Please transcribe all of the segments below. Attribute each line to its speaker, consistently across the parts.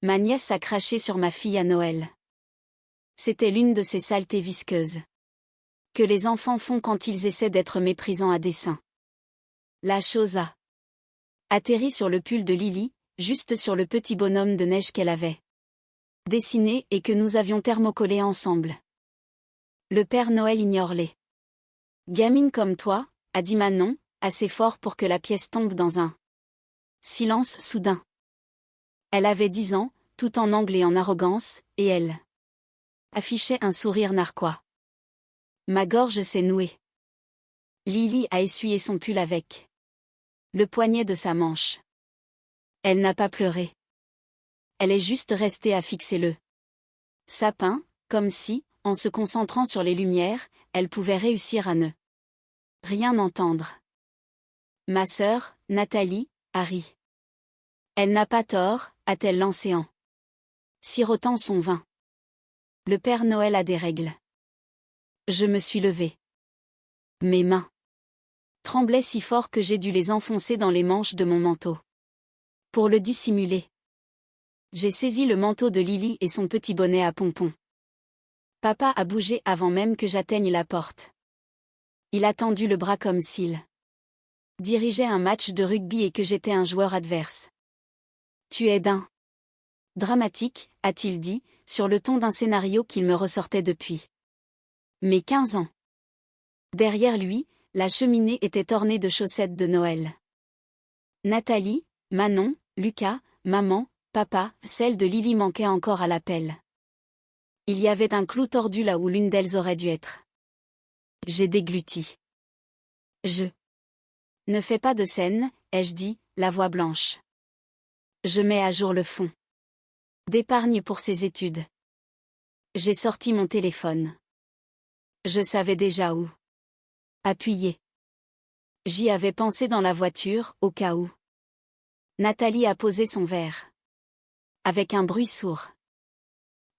Speaker 1: Ma nièce a craché sur ma fille à Noël. C'était l'une de ces saletés visqueuses que les enfants font quand ils essaient d'être méprisants à dessein. La chose a atterri sur le pull de Lily, juste sur le petit bonhomme de neige qu'elle avait dessiné et que nous avions thermocollé ensemble. Le Père Noël ignore les gamines comme toi, a dit Manon, assez fort pour que la pièce tombe dans un silence soudain. Elle avait 10 ans, tout en angle et en arrogance, et elle affichait un sourire narquois. Ma gorge s'est nouée. Lily a essuyé son pull avec le poignet de sa manche. Elle n'a pas pleuré. Elle est juste restée à fixer le sapin, comme si, en se concentrant sur les lumières, elle pouvait réussir à ne rien entendre. Ma sœur, Nathalie, a ri. Elle n'a pas tort, a-t-elle lancé en sirotant son vin. Le Père Noël a des règles. Je me suis levée. Mes mains tremblaient si fort que j'ai dû les enfoncer dans les manches de mon manteau. Pour le dissimuler, j'ai saisi le manteau de Lily et son petit bonnet à pompons. Papa a bougé avant même que j'atteigne la porte. Il a tendu le bras comme s'il dirigeait un match de rugby et que j'étais un joueur adverse. Tu es d'un dramatique, a-t-il dit, sur le ton d'un scénario qu'il me ressortait depuis mes 15 ans. Derrière lui, la cheminée était ornée de chaussettes de Noël. Nathalie, Manon, Lucas, maman, papa, celle de Lily manquait encore à l'appel. Il y avait un clou tordu là où l'une d'elles aurait dû être. J'ai dégluti. Je ne fais pas de scène, ai-je dit, la voix blanche. Je mets à jour le fond d'épargne pour ses études. J'ai sorti mon téléphone. Je savais déjà où appuyer. J'y avais pensé dans la voiture, au cas où. Nathalie a posé son verre. Avec un bruit sourd.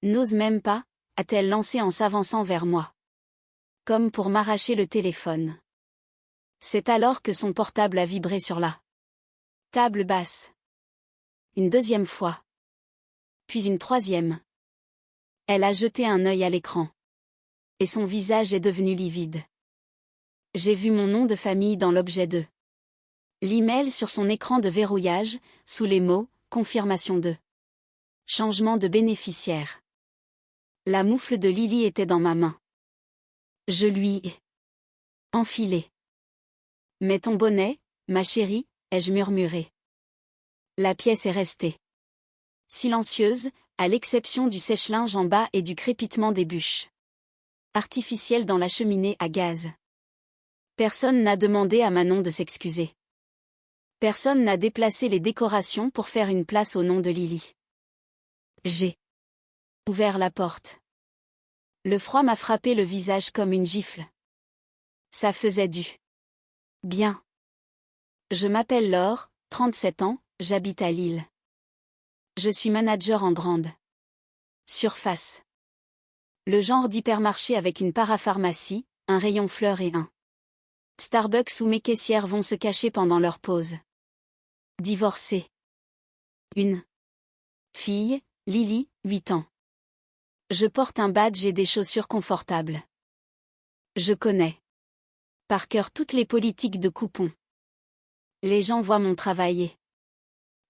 Speaker 1: N'ose même pas, a-t-elle lancé en s'avançant vers moi. Comme pour m'arracher le téléphone. C'est alors que son portable a vibré sur la table basse. Une deuxième fois. Puis une troisième. Elle a jeté un œil à l'écran. Et son visage est devenu livide. J'ai vu mon nom de famille dans l'objet de l'email sur son écran de verrouillage, sous les mots « Confirmation de changement de bénéficiaire ». La moufle de Lily était dans ma main. Je lui ai enfilé. « Mets ton bonnet, ma chérie », ai-je murmuré. La pièce est restée silencieuse, à l'exception du sèche-linge en bas et du crépitement des bûches artificielles dans la cheminée à gaz. Personne n'a demandé à Manon de s'excuser. Personne n'a déplacé les décorations pour faire une place au nom de Lily. J'ai ouvert la porte. Le froid m'a frappé le visage comme une gifle. Ça faisait du bien. Je m'appelle Laure, 37 ans, j'habite à Lille. Je suis manager en grande surface. Le genre d'hypermarché avec une parapharmacie, un rayon fleurs et un Starbucks où mes caissières vont se cacher pendant leur pause. Divorcée. Une fille, Lily, 8 ans. Je porte un badge et des chaussures confortables. Je connais par cœur toutes les politiques de coupons. Les gens voient mon travail et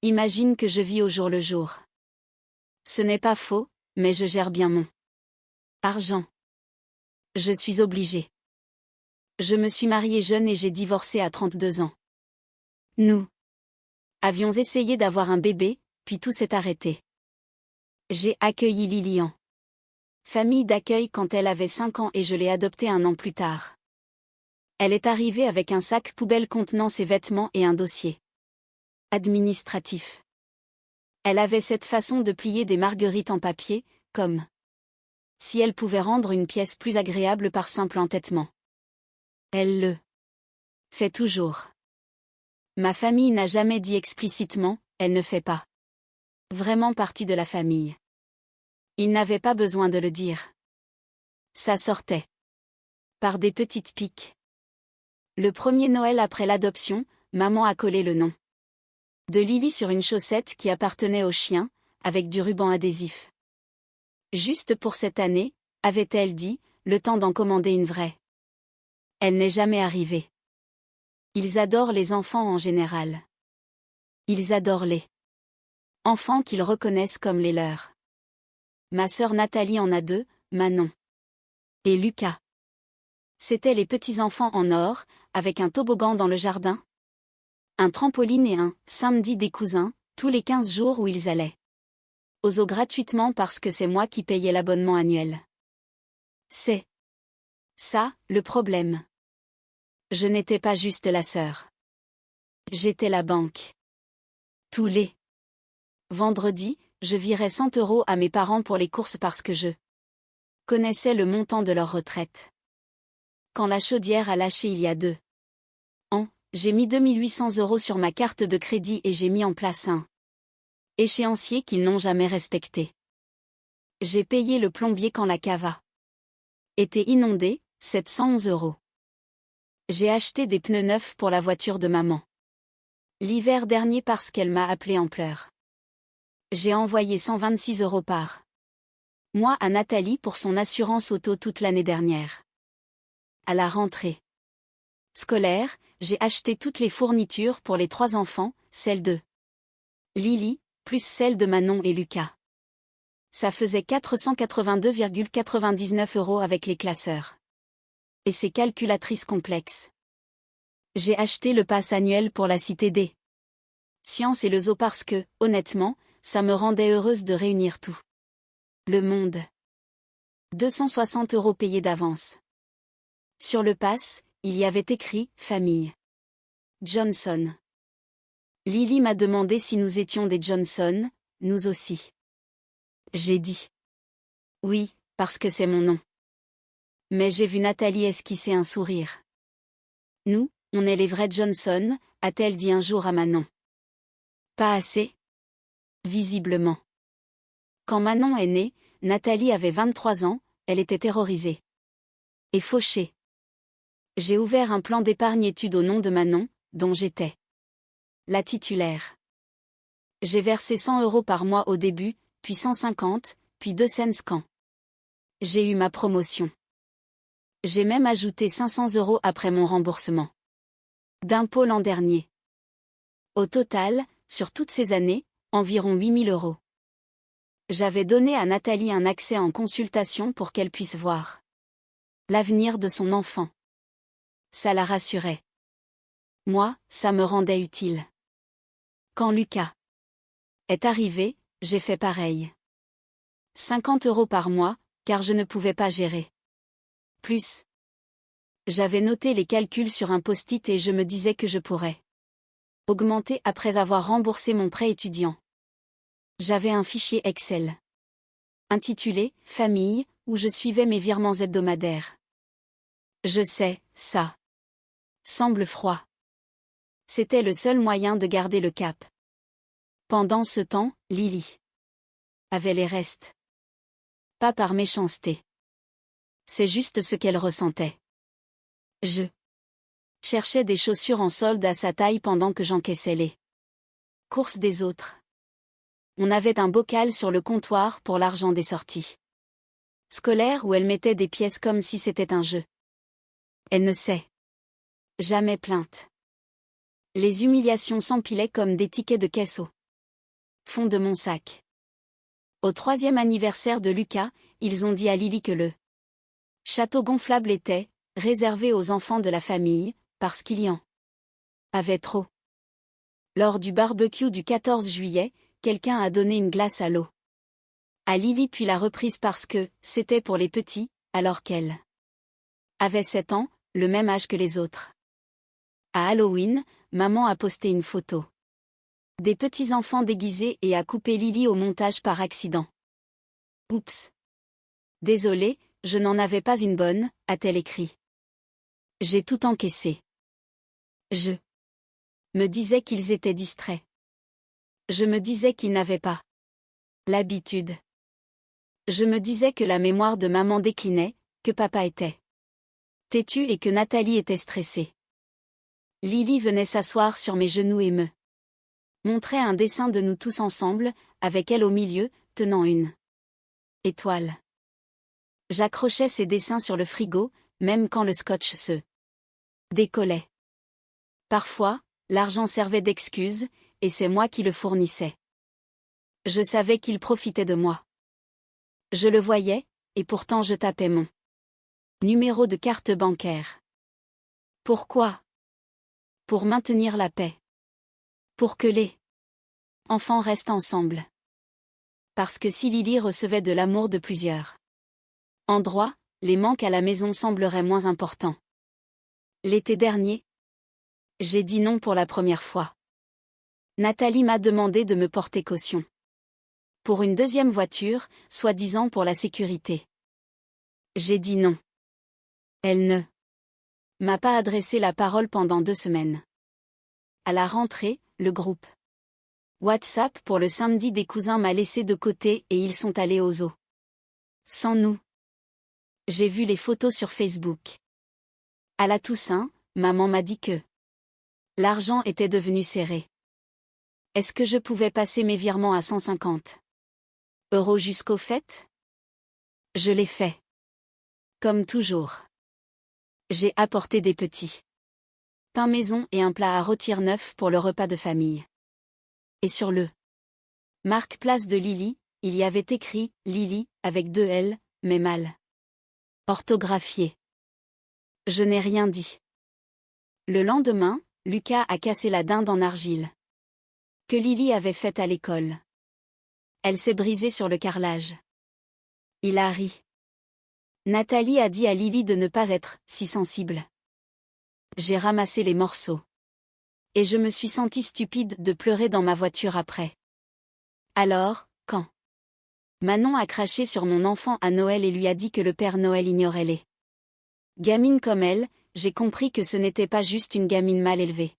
Speaker 1: imaginent que je vis au jour le jour. Ce n'est pas faux, mais je gère bien mon argent. Je suis obligée. Je me suis mariée jeune et j'ai divorcé à 32 ans. Nous avions essayé d'avoir un bébé, puis tout s'est arrêté. J'ai accueilli Lily en famille d'accueil quand elle avait 5 ans et je l'ai adoptée un an plus tard. Elle est arrivée avec un sac poubelle contenant ses vêtements et un dossier administratif. Elle avait cette façon de plier des marguerites en papier, comme si elle pouvait rendre une pièce plus agréable par simple entêtement. Elle le fait toujours. Ma famille n'a jamais dit explicitement, elle ne fait pas vraiment partie de la famille. Il n'avait pas besoin de le dire. Ça sortait par des petites piques. Le premier Noël après l'adoption, maman a collé le nom de Lily sur une chaussette qui appartenait au chien, avec du ruban adhésif. Juste pour cette année, avait-elle dit, le temps d'en commander une vraie. Elle n'est jamais arrivée. Ils adorent les enfants en général. Ils adorent les enfants qu'ils reconnaissent comme les leurs. Ma sœur Nathalie en a 2, Manon et Lucas. C'étaient les petits-enfants en or, avec un toboggan dans le jardin, un trampoline et un « samedi des cousins », tous les 15 jours où ils allaient au zoo gratuitement parce que c'est moi qui payais l'abonnement annuel. C'est ça, le problème. Je n'étais pas juste la sœur. J'étais la banque. Tous les vendredis, je virais 100 € à mes parents pour les courses parce que je connaissais le montant de leur retraite. Quand la chaudière a lâché il y a 2 ans, j'ai mis 2800 € sur ma carte de crédit et j'ai mis en place un échéancier qu'ils n'ont jamais respecté. J'ai payé le plombier quand la cave a été inondée, 711 €. J'ai acheté des pneus neufs pour la voiture de maman l'hiver dernier parce qu'elle m'a appelé en pleurs. J'ai envoyé 126 € par mois à Nathalie pour son assurance auto toute l'année dernière. À la rentrée scolaire, j'ai acheté toutes les fournitures pour les 3 enfants, celles de Lily, plus celles de Manon et Lucas. Ça faisait 482,99 € avec les classeurs. Et ces calculatrices complexes. J'ai acheté le pass annuel pour la Cité des Sciences et le zoo parce que, honnêtement, ça me rendait heureuse de réunir tout le monde. 260 € payés d'avance. Sur le pass, il y avait écrit « Famille Johnson ». Lily m'a demandé si nous étions des Johnson, nous aussi. J'ai dit oui, parce que c'est mon nom. Mais j'ai vu Nathalie esquisser un sourire. Nous, on est les vrais Johnson, a-t-elle dit un jour à Manon. Pas assez. Visiblement. Quand Manon est née, Nathalie avait 23 ans, elle était terrorisée. Et fauchée. J'ai ouvert un plan d'épargne-études au nom de Manon, dont j'étais la titulaire. J'ai versé 100 € par mois au début, puis 150, puis 2 cents quand j'ai eu ma promotion. J'ai même ajouté 500 € après mon remboursement d'impôt l'an dernier. Au total, sur toutes ces années, environ 8000 €. J'avais donné à Nathalie un accès en consultation pour qu'elle puisse voir l'avenir de son enfant. Ça la rassurait. Moi, ça me rendait utile. Quand Lucas est arrivé, j'ai fait pareil. 50 € par mois, car je ne pouvais pas gérer plus. J'avais noté les calculs sur un post-it et je me disais que je pourrais augmenter après avoir remboursé mon prêt étudiant. J'avais un fichier Excel intitulé « Famille » où je suivais mes virements hebdomadaires. Je sais, ça semble froid. C'était le seul moyen de garder le cap. Pendant ce temps, Lily avait les restes. Pas par méchanceté. C'est juste ce qu'elle ressentait. Je cherchais des chaussures en solde à sa taille pendant que j'encaissais les courses des autres. On avait un bocal sur le comptoir pour l'argent des sorties scolaires où elle mettait des pièces comme si c'était un jeu. Elle ne s'est jamais plainte. Les humiliations s'empilaient comme des tickets de caisse au fond de mon sac. Au 3e anniversaire de Lucas, ils ont dit à Lily que le château gonflable était réservé aux enfants de la famille, parce qu'il y en avait trop. Lors du barbecue du 14 juillet, quelqu'un a donné une glace à l'eau à Lily puis l'a reprise parce que c'était pour les petits, alors qu'elle avait 7 ans, le même âge que les autres. À Halloween, maman a posté une photo des petits-enfants déguisés et a coupé Lily au montage par accident. Oups. Désolée, je n'en avais pas une bonne, a-t-elle écrit. J'ai tout encaissé. Je me disais qu'ils étaient distraits. Je me disais qu'ils n'avaient pas l'habitude. Je me disais que la mémoire de maman déclinait, que papa était têtu et que Nathalie était stressée. Lily venait s'asseoir sur mes genoux et me Montrait un dessin de nous tous ensemble, avec elle au milieu, tenant une étoile. J'accrochais ces dessins sur le frigo, même quand le scotch se décollait. Parfois, l'argent servait d'excuse, et c'est moi qui le fournissais. Je savais qu'il profitait de moi. Je le voyais, et pourtant je tapais mon numéro de carte bancaire. Pourquoi? Pour maintenir la paix. Pour que les enfants restent ensemble. Parce que si Lily recevait de l'amour de plusieurs endroits, les manques à la maison sembleraient moins importants. L'été dernier, j'ai dit non pour la première fois. Nathalie m'a demandé de me porter caution. Pour une deuxième voiture, soi-disant pour la sécurité. J'ai dit non. Elle ne m'a pas adressé la parole pendant 2 semaines. À la rentrée, le groupe WhatsApp pour le samedi des cousins m'a laissé de côté et ils sont allés au zoo. Sans nous. J'ai vu les photos sur Facebook. À la Toussaint, maman m'a dit que l'argent était devenu serré. Est-ce que je pouvais passer mes virements à 150 € jusqu'aux fêtes? Je l'ai fait. Comme toujours. J'ai apporté des petits pains maison et un plat à rôtir neuf pour le repas de famille. Et sur le marque-place de Lily, il y avait écrit « Lily » avec 2 L, mais mal orthographié. Je n'ai rien dit. Le lendemain, Lucas a cassé la dinde en argile que Lily avait faite à l'école. Elle s'est brisée sur le carrelage. Il a ri. Nathalie a dit à Lily de ne pas être si sensible. J'ai ramassé les morceaux. Et je me suis sentie stupide de pleurer dans ma voiture après. Alors, quand Manon a craché sur mon enfant à Noël et lui a dit que le Père Noël ignorait les gamines comme elle, j'ai compris que ce n'était pas juste une gamine mal élevée.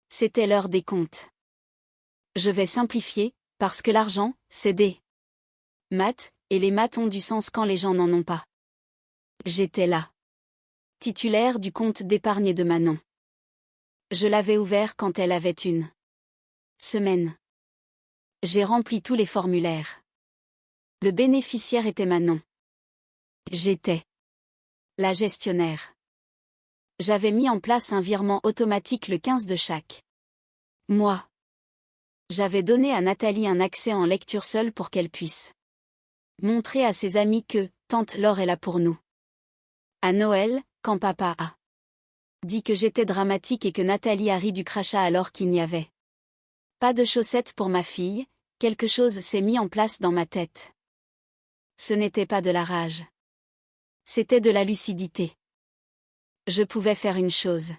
Speaker 1: C'était l'heure des comptes. Je vais simplifier, parce que l'argent, c'est des maths, et les maths ont du sens quand les gens n'en ont pas. J'étais là. Titulaire du compte d'épargne de Manon. Je l'avais ouvert quand elle avait une semaine. J'ai rempli tous les formulaires. Le bénéficiaire était Manon. J'étais la gestionnaire. J'avais mis en place un virement automatique le 15 de chaque mois. J'avais donné à Nathalie un accès en lecture seule pour qu'elle puisse montrer à ses amis que tante Laure est là pour nous. À Noël, quand papa a dit que j'étais dramatique et que Nathalie a ri du crachat alors qu'il n'y avait pas de chaussettes pour ma fille, quelque chose s'est mis en place dans ma tête. Ce n'était pas de la rage. C'était de la lucidité. Je pouvais faire une chose.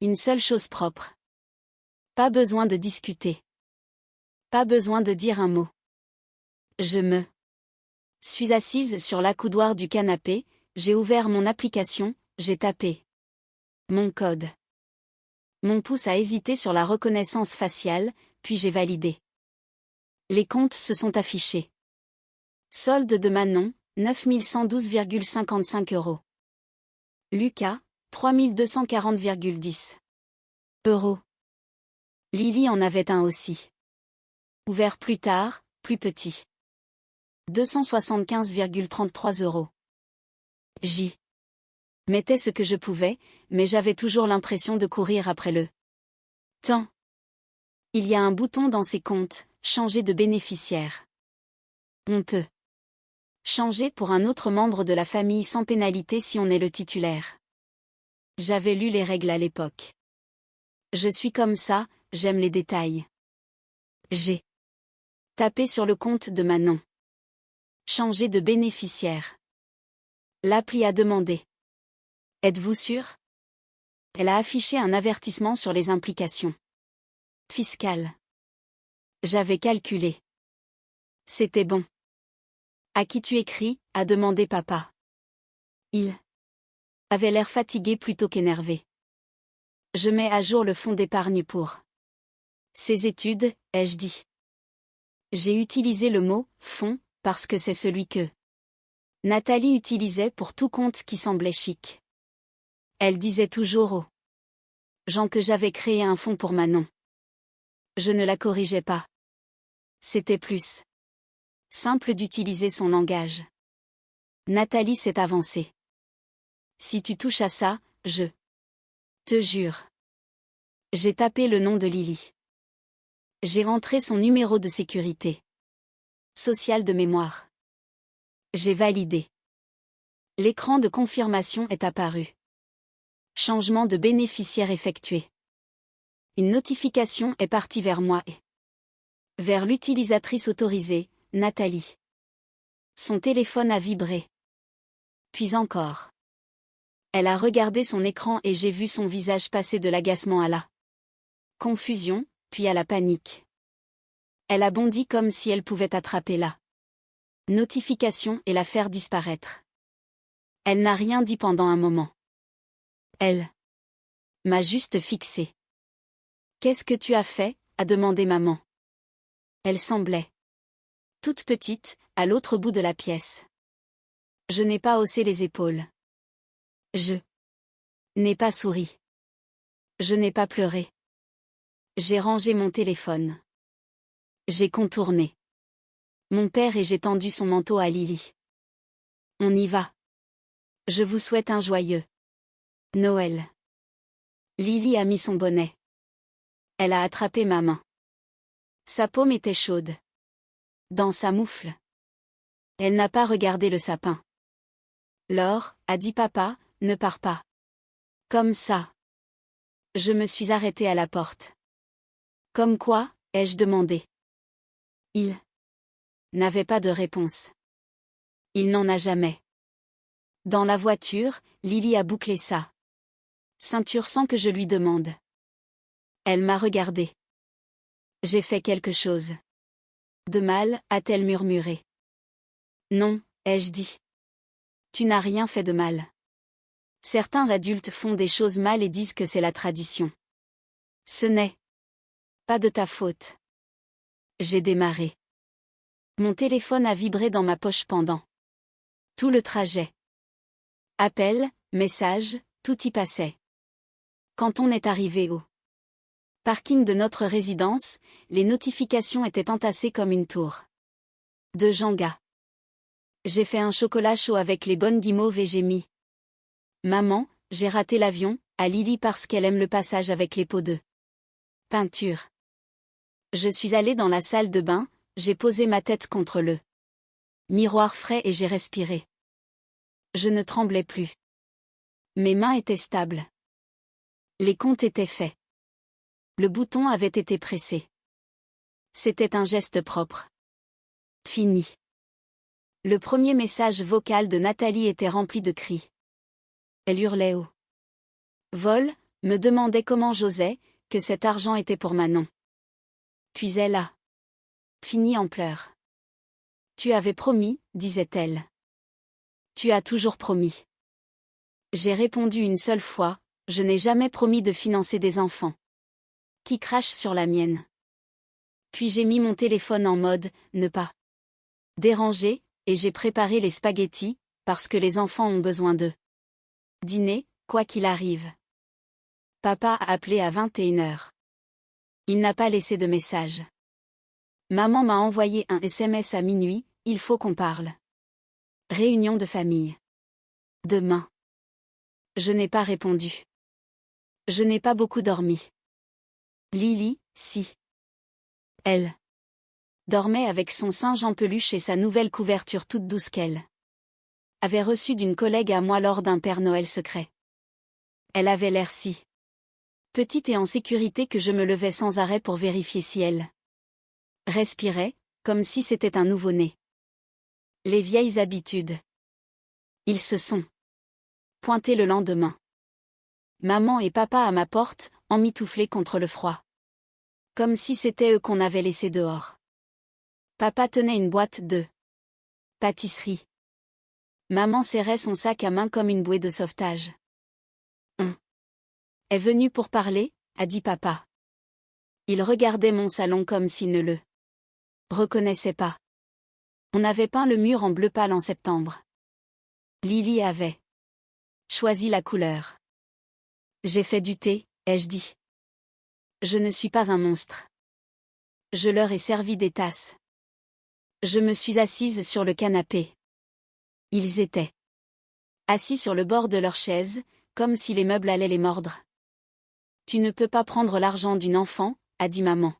Speaker 1: Une seule chose propre. Pas besoin de discuter. Pas besoin de dire un mot. Je me suis assise sur l'accoudoir du canapé, j'ai ouvert mon application, j'ai tapé mon code. Mon pouce a hésité sur la reconnaissance faciale, puis j'ai validé. Les comptes se sont affichés. Solde de Manon, 9112,55 €. Lucas, 3240,10 €. Lily en avait un aussi. Ouvert plus tard, plus petit. 275,33 €. J'y mettais ce que je pouvais, mais j'avais toujours l'impression de courir après le temps. Il y a un bouton dans ces comptes, changer de bénéficiaire. On peut changer pour un autre membre de la famille sans pénalité si on est le titulaire. J'avais lu les règles à l'époque. Je suis comme ça, j'aime les détails. J'ai tapé sur le compte de Manon. Changer de bénéficiaire. L'appli a demandé. Êtes-vous sûr? Elle a affiché un avertissement sur les implications fiscales. J'avais calculé. C'était bon. À qui tu écris? A demandé papa. Il avait l'air fatigué plutôt qu'énervé. Je mets à jour le fonds d'épargne pour ses études, ai-je dit. J'ai utilisé le mot « fonds » parce que c'est celui que Nathalie utilisait pour tout compte qui semblait chic. Elle disait toujours aux gens que j'avais créé un fonds pour Manon. Je ne la corrigeais pas. C'était plus simple d'utiliser son langage. Nathalie s'est avancée. Si tu touches à ça, je te jure. J'ai tapé le nom de Lily. J'ai rentré son numéro de sécurité sociale de mémoire. J'ai validé. L'écran de confirmation est apparu. Changement de bénéficiaire effectué. Une notification est partie vers moi et vers l'utilisatrice autorisée, Nathalie. Son téléphone a vibré. Puis encore. Elle a regardé son écran et j'ai vu son visage passer de l'agacement à la confusion, puis à la panique. Elle a bondi comme si elle pouvait attraper la notification et la faire disparaître. Elle n'a rien dit pendant un moment. Elle m'a juste fixé. « Qu'est-ce que tu as fait ?» a demandé maman. Elle semblait toute petite, à l'autre bout de la pièce. Je n'ai pas haussé les épaules. Je n'ai pas souri. Je n'ai pas pleuré. J'ai rangé mon téléphone. J'ai contourné mon père et j'ai tendu son manteau à Lily. On y va. Je vous souhaite un joyeux Noël. Lily a mis son bonnet. Elle a attrapé ma main. Sa paume était chaude. Dans sa moufle. Elle n'a pas regardé le sapin. Laure, a dit papa, ne pars pas. Comme ça. Je me suis arrêtée à la porte. Comme quoi, ai-je demandé. Il n'avait pas de réponse. Il n'en a jamais. Dans la voiture, Lily a bouclé sa ceinture sans que je lui demande. Elle m'a regardé. J'ai fait quelque chose de mal, a-t-elle murmuré. Non, ai-je dit. Tu n'as rien fait de mal. Certains adultes font des choses mal et disent que c'est la tradition. Ce n'est pas de ta faute. J'ai démarré. Mon téléphone a vibré dans ma poche pendant tout le trajet. Appels, messages, tout y passait. Quand on est arrivé au parking de notre résidence, les notifications étaient entassées comme une tour de Jenga. J'ai fait un chocolat chaud avec les bonnes guimauves et j'ai mis. Maman, j'ai raté l'avion, à Lily parce qu'elle aime le passage avec les pots de peinture. Je suis allée dans la salle de bain, j'ai posé ma tête contre le miroir frais et j'ai respiré. Je ne tremblais plus. Mes mains étaient stables. Les comptes étaient faits. Le bouton avait été pressé. C'était un geste propre. Fini. Le premier message vocal de Nathalie était rempli de cris. Elle hurlait au vol, me demandait comment j'osais, que cet argent était pour Manon. Puis elle a fini en pleurs. Tu avais promis, disait-elle. Tu as toujours promis. J'ai répondu une seule fois, je n'ai jamais promis de financer des enfants qui crachent sur la mienne. Puis j'ai mis mon téléphone en mode « ne pas déranger » et j'ai préparé les spaghettis, parce que les enfants ont besoin de dîner, quoi qu'il arrive. Papa a appelé à 21h. Il n'a pas laissé de message. Maman m'a envoyé un SMS à minuit, il faut qu'on parle. Réunion de famille. Demain. Je n'ai pas répondu. Je n'ai pas beaucoup dormi. Lily, si. Elle dormait avec son singe en peluche et sa nouvelle couverture toute douce qu'elle avait reçue d'une collègue à moi lors d'un Père Noël secret. Elle avait l'air si petite et en sécurité que je me levais sans arrêt pour vérifier si elle respirait, comme si c'était un nouveau-né. Les vieilles habitudes. Ils se sont pointés le lendemain. Maman et papa à ma porte, emmitouflés contre le froid. Comme si c'était eux qu'on avait laissés dehors. Papa tenait une boîte de pâtisserie. Maman serrait son sac à main comme une bouée de sauvetage. On est venu pour parler, a dit papa. Il regardait mon salon comme s'il ne le reconnaissait pas. On avait peint le mur en bleu pâle en septembre. Lily avait choisi la couleur. J'ai fait du thé, ai-je dit. Je ne suis pas un monstre. Je leur ai servi des tasses. Je me suis assise sur le canapé. Ils étaient assis sur le bord de leur chaise, comme si les meubles allaient les mordre. Tu ne peux pas prendre l'argent d'une enfant, a dit maman.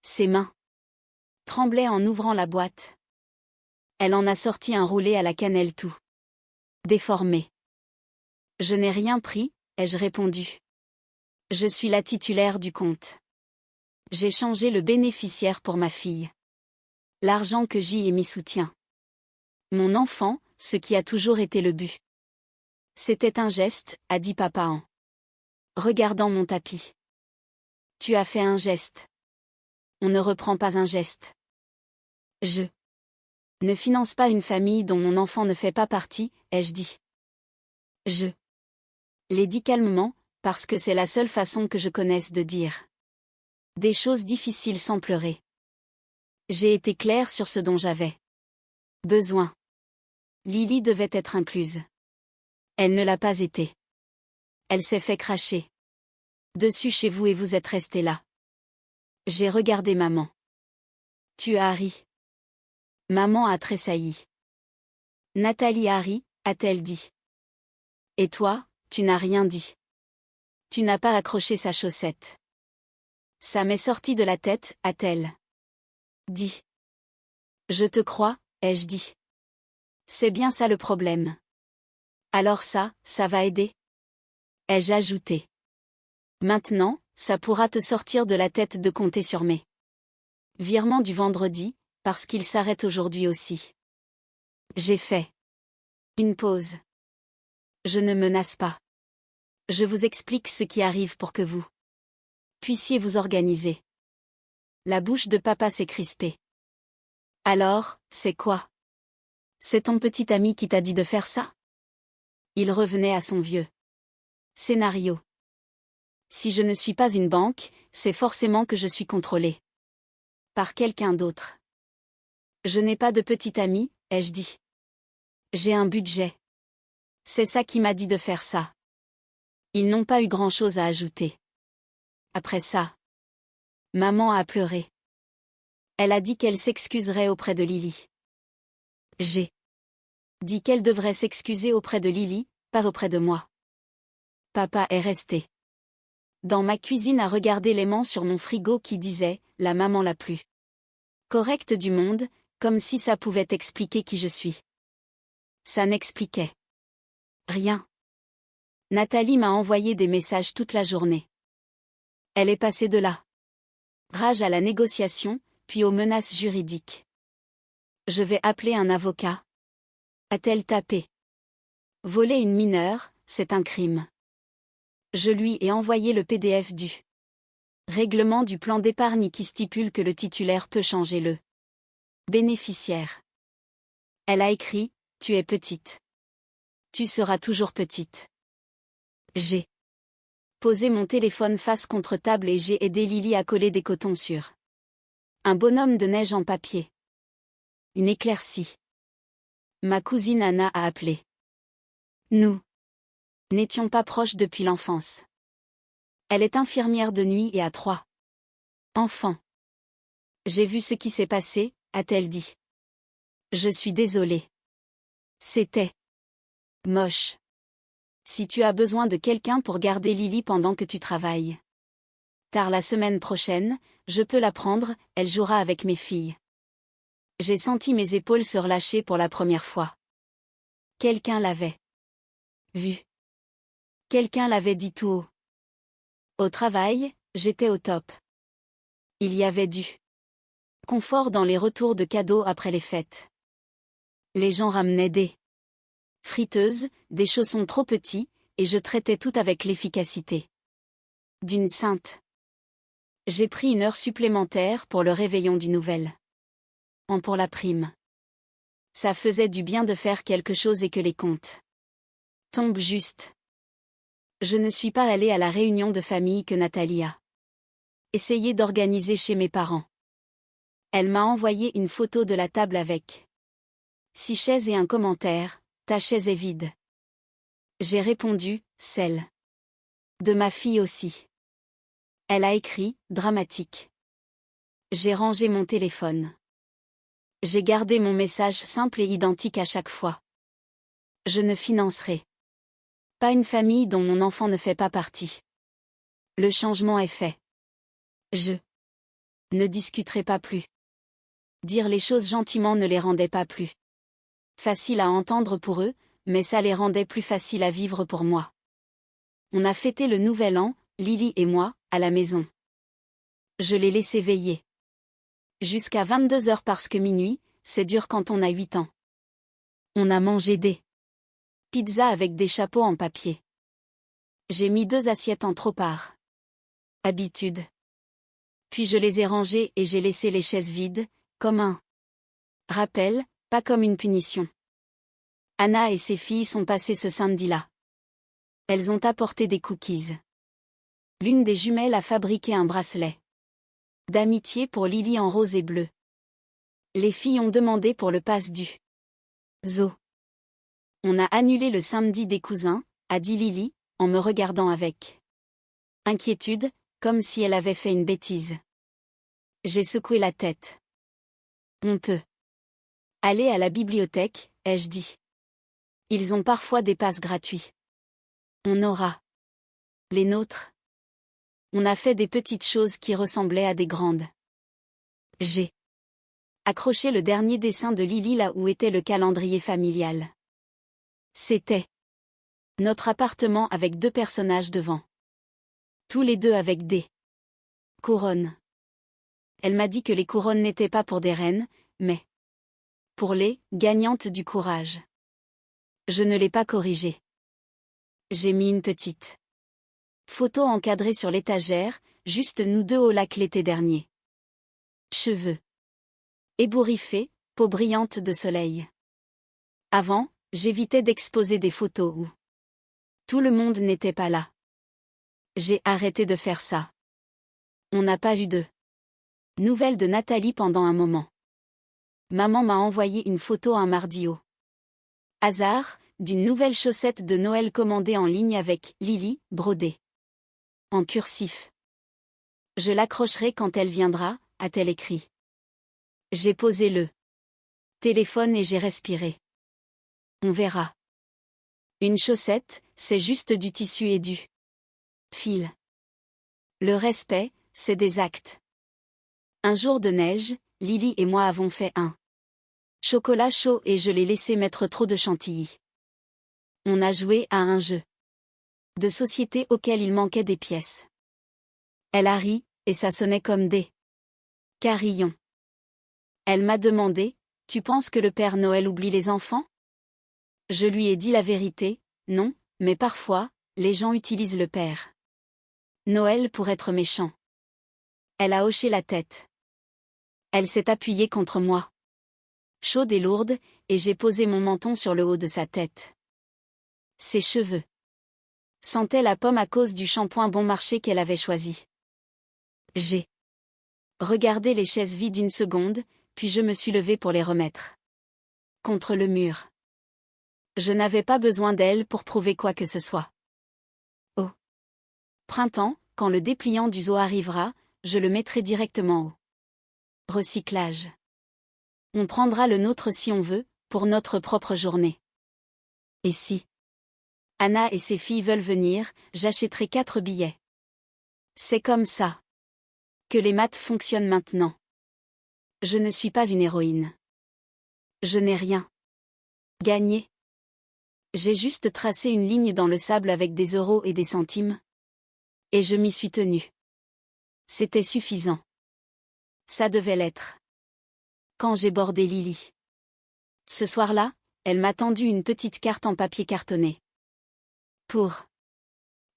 Speaker 1: Ses mains tremblaient en ouvrant la boîte. Elle en a sorti un roulé à la cannelle tout déformé. Je n'ai rien pris, ai-je répondu. Je suis la titulaire du compte. J'ai changé le bénéficiaire pour ma fille. L'argent que j'y ai mis soutient mon enfant, ce qui a toujours été le but. C'était un geste, a dit papa en regardant mon tapis. Tu as fait un geste. On ne reprend pas un geste. Je ne finance pas une famille dont mon enfant ne fait pas partie, ai-je dit. Je l'ai dit calmement, parce que c'est la seule façon que je connaisse de dire des choses difficiles sans pleurer. J'ai été claire sur ce dont j'avais besoin. Lily devait être incluse. Elle ne l'a pas été. Elle s'est fait cracher dessus chez vous et vous êtes resté là. J'ai regardé maman. Tu as ri. Maman a tressailli. Nathalie a ri, a-t-elle dit. Et toi, tu n'as rien dit. Tu n'as pas accroché sa chaussette. Ça m'est sorti de la tête, a-t-elle dit. Je te crois, ai-je dit. C'est bien ça le problème. Alors ça va aider, ai-je ajouté. Maintenant, ça pourra te sortir de la tête de compter sur mes virements du vendredi, parce qu'il s'arrête aujourd'hui aussi. J'ai fait une pause. Je ne menace pas. Je vous explique ce qui arrive pour que vous puissiez vous organiser. La bouche de papa s'est crispée. Alors, c'est quoi? C'est ton petit ami qui t'a dit de faire ça? Il revenait à son vieux scénario. Si je ne suis pas une banque, c'est forcément que je suis contrôlée par quelqu'un d'autre. Je n'ai pas de petit ami, ai-je dit. J'ai un budget. C'est ça qui m'a dit de faire ça. Ils n'ont pas eu grand-chose à ajouter. Après ça, maman a pleuré. Elle a dit qu'elle s'excuserait auprès de Lily. J'ai dit qu'elle devrait s'excuser auprès de Lily, pas auprès de moi. Papa est resté dans ma cuisine à regarder l'aimant sur mon frigo qui disait « la maman la plus correcte du monde », comme si ça pouvait expliquer qui je suis. Ça n'expliquait rien. Nathalie m'a envoyé des messages toute la journée. Elle est passée de la rage à la négociation, puis aux menaces juridiques. Je vais appeler un avocat. A-t-elle tapé? Voler une mineure, c'est un crime. Je lui ai envoyé le PDF du règlement du plan d'épargne qui stipule que le titulaire peut changer le bénéficiaire. Elle a écrit « Tu es petite. Tu seras toujours petite. » J'ai posé mon téléphone face contre table et j'ai aidé Lily à coller des cotons sur un bonhomme de neige en papier. Une éclaircie. Ma cousine Anna a appelé. Nous n'étions pas proches depuis l'enfance. Elle est infirmière de nuit et a 3 enfants. J'ai vu ce qui s'est passé, a-t-elle dit. Je suis désolée. C'était moche. Si tu as besoin de quelqu'un pour garder Lily pendant que tu travailles tard la semaine prochaine, je peux la prendre, elle jouera avec mes filles. J'ai senti mes épaules se relâcher pour la première fois. Quelqu'un l'avait vu. Quelqu'un l'avait dit tout haut. Au travail, j'étais au top. Il y avait du confort dans les retours de cadeaux après les fêtes. Les gens ramenaient des friteuses, des chaussons trop petits, et je traitais tout avec l'efficacité d'une sainte. J'ai pris 1 heure supplémentaire pour le réveillon du nouvel an pour la prime. Ça faisait du bien de faire quelque chose et que les comptes tombent juste. Je ne suis pas allée à la réunion de famille que Nathalie a essayé d'organiser chez mes parents. Elle m'a envoyé une photo de la table avec 6 chaises et un commentaire, « Ta chaise est vide. » J'ai répondu, « Celle de ma fille aussi. » Elle a écrit, « Dramatique. » J'ai rangé mon téléphone. J'ai gardé mon message simple et identique à chaque fois. Je ne financerai pas une famille dont mon enfant ne fait pas partie. Le changement est fait. Je ne discuterai pas plus. Dire les choses gentiment ne les rendait pas plus faciles à entendre pour eux, mais ça les rendait plus faciles à vivre pour moi. On a fêté le nouvel an, Lily et moi, à la maison. Je l'ai laissé veiller. Jusqu'à 22h parce que minuit, c'est dur quand on a 8 ans. On a mangé des pizzas avec des chapeaux en papier. J'ai mis 2 assiettes en trop part. Habitude. Puis je les ai rangées et j'ai laissé les chaises vides, comme un rappel, pas comme une punition. Anna et ses filles sont passées ce samedi-là. Elles ont apporté des cookies. L'une des jumelles a fabriqué un bracelet d'amitié pour Lily en rose et bleu. Les filles ont demandé pour le pass du zoo. On a annulé le samedi des cousins, a dit Lily, en me regardant avec inquiétude, comme si elle avait fait une bêtise. J'ai secoué la tête. On peut aller à la bibliothèque, ai-je dit. Ils ont parfois des passes gratuits. On aura les nôtres. On a fait des petites choses qui ressemblaient à des grandes. J'ai accroché le dernier dessin de Lily là où était le calendrier familial. C'était notre appartement avec 2 personnages devant. Tous les 2 avec des couronnes. Elle m'a dit que les couronnes n'étaient pas pour des reines, mais pour les gagnantes du courage. Je ne l'ai pas corrigé. J'ai mis une petite photo encadrée sur l'étagère, juste nous 2 au lac l'été dernier. Cheveux ébouriffés, peau brillante de soleil. Avant, j'évitais d'exposer des photos où tout le monde n'était pas là. J'ai arrêté de faire ça. On n'a pas eu de nouvelles de Nathalie pendant un moment. Maman m'a envoyé une photo un mardi au hasard, d'une nouvelle chaussette de Noël commandée en ligne avec Lily, brodée en cursif. Je l'accrocherai quand elle viendra, a-t-elle écrit. J'ai posé le téléphone et j'ai respiré. On verra. Une chaussette, c'est juste du tissu et du fil. Le respect, c'est des actes. Un jour de neige, Lily et moi avons fait un chocolat chaud et je l'ai laissé mettre trop de chantilly. On a joué à un jeu de société auquel il manquait des pièces. Elle a ri, et ça sonnait comme des carillons. Elle m'a demandé, tu penses que le Père Noël oublie les enfants? Je lui ai dit la vérité, non, mais parfois, les gens utilisent le Père Noël pour être méchants. Elle a hoché la tête. Elle s'est appuyée contre moi. Chaude et lourde, et j'ai posé mon menton sur le haut de sa tête. Ses cheveux sentaient la pomme à cause du shampoing bon marché qu'elle avait choisi. J'ai regardé les chaises vides une seconde, puis je me suis levée pour les remettre contre le mur. Je n'avais pas besoin d'elle pour prouver quoi que ce soit. Au printemps, quand le dépliant du zoo arrivera, je le mettrai directement au recyclage. On prendra le nôtre si on veut, pour notre propre journée. Et si Anna et ses filles veulent venir, j'achèterai 4 billets. C'est comme ça que les maths fonctionnent maintenant. Je ne suis pas une héroïne. Je n'ai rien gagné. J'ai juste tracé une ligne dans le sable avec des euros et des centimes. Et je m'y suis tenue. C'était suffisant. Ça devait l'être. Quand j'ai bordé Lily. Ce soir-là, elle m'a tendu une petite carte en papier cartonné. Pour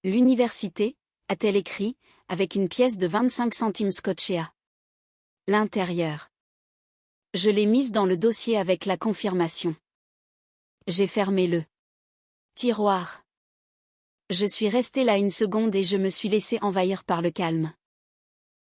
Speaker 1: l'université, a-t-elle écrit, avec une pièce de 25 centimes scotchée à l'intérieur. Je l'ai mise dans le dossier avec la confirmation. J'ai fermé le tiroir. Je suis restée là une seconde et je me suis laissée envahir par le calme.